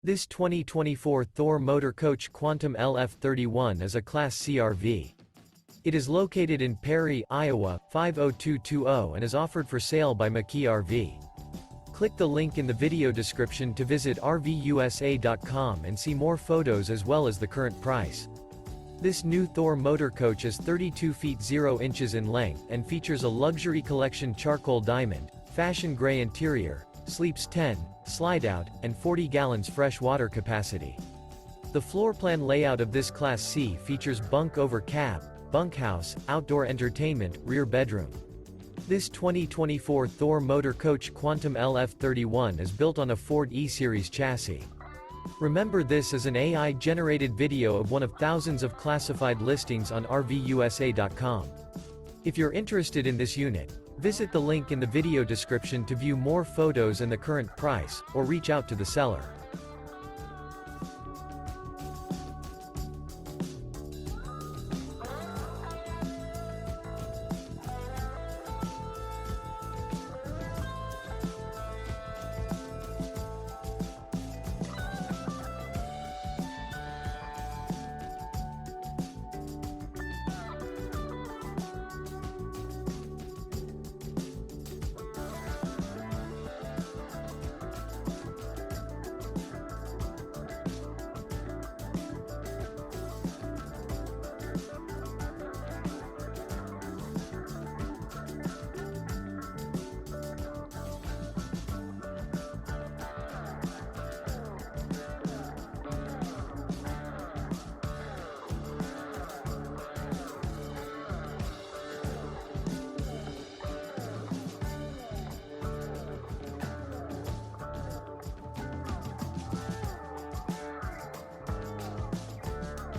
This 2024 Thor Motor Coach Quantum LF31 is a Class C RV. It is located in Perry, Iowa, 50220 and is offered for sale by McKee RV. Click the link in the video description to visit RVUSA.com and see more photos as well as the current price. This new Thor Motor Coach is 32 feet 0 inches in length and features a luxury collection charcoal diamond, fashion gray interior, sleeps 10, Slideout, and 40 gallons fresh water capacity. The floor plan layout of this Class C features Bunk Over Cab, Bunkhouse, outdoor entertainment, rear bedroom. This 2024 Thor Motor Coach Quantum LF31 is built on a Ford E-Series chassis. Remember, this is an AI-generated video of one of thousands of classified listings on RVUSA.com. If you're interested in this unit, visit the link in the video description to view more photos and the current price, or reach out to the seller.